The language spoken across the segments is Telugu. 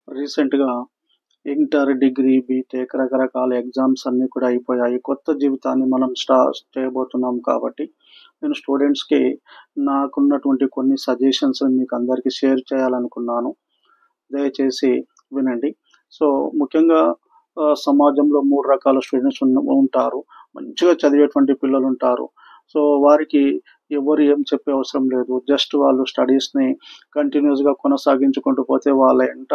రీసెంట్‌గా ఇంటర్, డిగ్రీ, బీటెక్ రకరకాల ఎగ్జామ్స్ అన్నీ కూడా అయిపోయాయి. కొత్త జీవితాన్ని మనం చేయబోతున్నాం కాబట్టి, నేను స్టూడెంట్స్‌కి నాకున్నటువంటి కొన్ని సజెషన్స్ మీకందరికీ షేర్ చేయాలనుకున్నాను. దయచేసి వినండి. సో, ముఖ్యంగా సమాజంలో 3 రకాల స్టూడెంట్స్ ఉంటారు. మంచిగా చదివేటువంటి పిల్లలుంటారు. సో, వారికి ఎవరు ఏం చెప్పే అవసరం లేదు. జస్ట్ వాళ్ళు స్టడీస్‌ని కంటిన్యూయస్‌గా కొనసాగించుకుంటూ పోతే వాళ్ళ ఎంట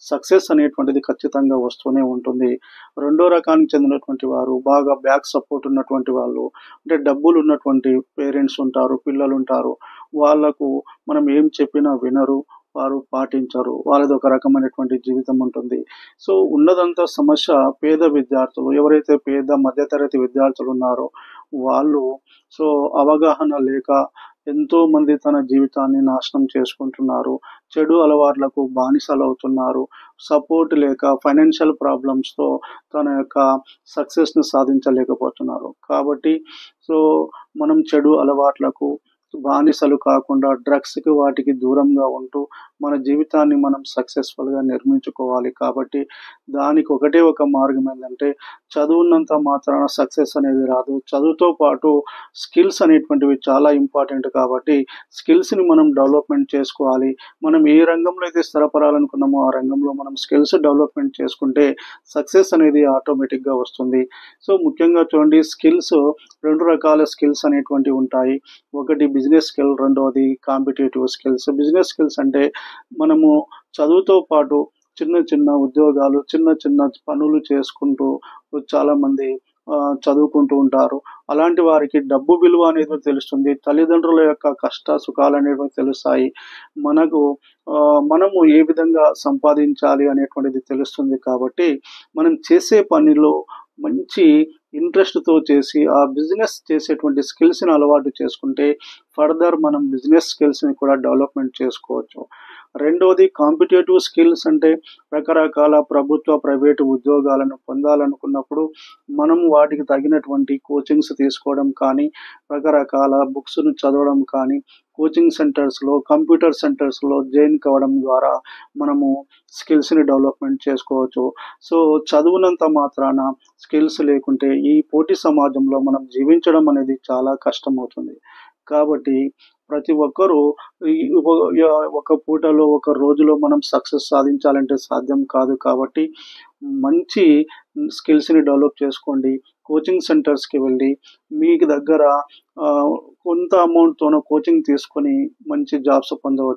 సక్సెస్ అనేటువంటిది ఖచ్చితంగా వస్తూనే ఉంటుంది. రెండో రకానికి చెందినటువంటి వారు బాగా బ్యాక్ సపోర్ట్ ఉన్నటువంటి వాళ్ళు, అంటే డబ్బులున్నటువంటి పేరెంట్స్ ఉంటారు, పిల్లలుంటారు. వాళ్ళకు మనం ఏం చెప్పినా వినరు. వారు పాటించరు. వాళ్ళదొక రకమైనటువంటి జీవితం ఉంటుంది. సో, ఉన్నదంతా సమస్య పేద విద్యార్థులు. ఎవరైతే పేద మధ్య తరగతి విద్యార్థులున్నారో వాళ్ళు సో, అవగాహన లేక ఎంతోమంది తన జీవితాన్ని నాశనం చేసుకుంటున్నారు. చెడు అలవాట్లకు బానిసలవుతున్నారు. సపోర్ట్ లేక ఫైనాన్షియల్ ప్రాబ్లమ్స్‌తో తన యొక్క సక్సెస్‌ని సాధించలేకపోతున్నారు. కాబట్టి సో, మనం చెడు అలవాట్లకు బానిసలు కాకుండా డ్రగ్స్‌కి వాటికి దూరంగా ఉంటూ మన జీవితాన్ని మనం సక్సెస్‌ఫుల్‌గా నిర్మించుకోవాలి. కాబట్టి దానికి ఒకటే ఒక మార్గం ఏందంటే చదువున్నంత మాత్రాన సక్సెస్ అనేది రాదు. చదువుతో పాటు స్కిల్స్ అనేటువంటివి చాలా ఇంపార్టెంట్ కాబట్టి స్కిల్స్‌ని మనం డెవలప్‌మెంట్ చేసుకోవాలి. మనం ఏ రంగంలో అయితే స్థిరపడాలనుకున్నామో ఆ రంగంలో మనం స్కిల్స్ డెవలప్‌మెంట్ చేసుకుంటే సక్సెస్ అనేది ఆటోమేటిక్‌గా వస్తుంది. సో, ముఖ్యంగా చూడండి స్కిల్స్ 2 రకాల స్కిల్స్ అనేటువంటివి ఉంటాయి. ఒకటి బిజినెస్ స్కిల్, రెండోది కాంపిటీటివ్ స్కిల్స్. బిజినెస్ స్కిల్స్ అంటే మనము చదువుతో పాటు చిన్న చిన్న ఉద్యోగాలు, చిన్న చిన్న పనులు చేసుకుంటూ చాలామంది చదువుకుంటూ ఉంటారు. అలాంటి వారికి డబ్బు విలువ అనేది తెలుస్తుంది. తల్లిదండ్రుల యొక్క కష్ట సుఖాలనేవి తెలుస్తాయి. మనకు మనము ఏ విధంగా సంపాదించాలి అనేటువంటిది తెలుస్తుంది కాబట్టి, మనం చేసే పనిలో మంచి ఇంట్రెస్ట్‌తో చేసి, ఆ బిజినెస్ చేసేటువంటి స్కిల్స్‌ని అలవాటు చేసుకుంటే, ఫర్దర్ మనం బిజినెస్ స్కిల్స్‌ని కూడా డెవలప్‌మెంట్ చేసుకోవచ్చు. రెండోది కాంపిటీటివ్ స్కిల్స్ అంటే రకరకాల ప్రభుత్వ, ప్రైవేటు ఉద్యోగాలను పొందాలనుకున్నప్పుడు, మనం వాటికి తగినటువంటి కోచింగ్స్ తీసుకోవడం కానీ, రకరకాల బుక్స్‌ని చదవడం కానీ, కోచింగ్ సెంటర్స్‌లో, కంప్యూటర్ సెంటర్స్‌లో జాయిన్ కావడం ద్వారా మనము స్కిల్స్‌ని డెవలప్‌మెంట్ చేసుకోవచ్చు. సో, చదువునంత మాత్రాన స్కిల్స్ లేకుంటే ఈ పోటీ సమాజంలో మనం జీవించడం అనేది చాలా కష్టమవుతుంది. కాబట్టి ప్రతి ఒక్కరూ ఈ ఒ ఒక పూటలో, ఒక రోజులో మనం సక్సెస్ సాధించాలంటే సాధ్యం కాదు కాబట్టి, మంచి స్కిల్స్‌ని డెవలప్ చేసుకోండి. కోచింగ్ సెంటర్స్‌కి వెళ్ళి, మీకు దగ్గర కొంత అమౌంట్‌తోనో కోచింగ్ తీసుకొని మంచి జాబ్స్ పొందవచ్చు.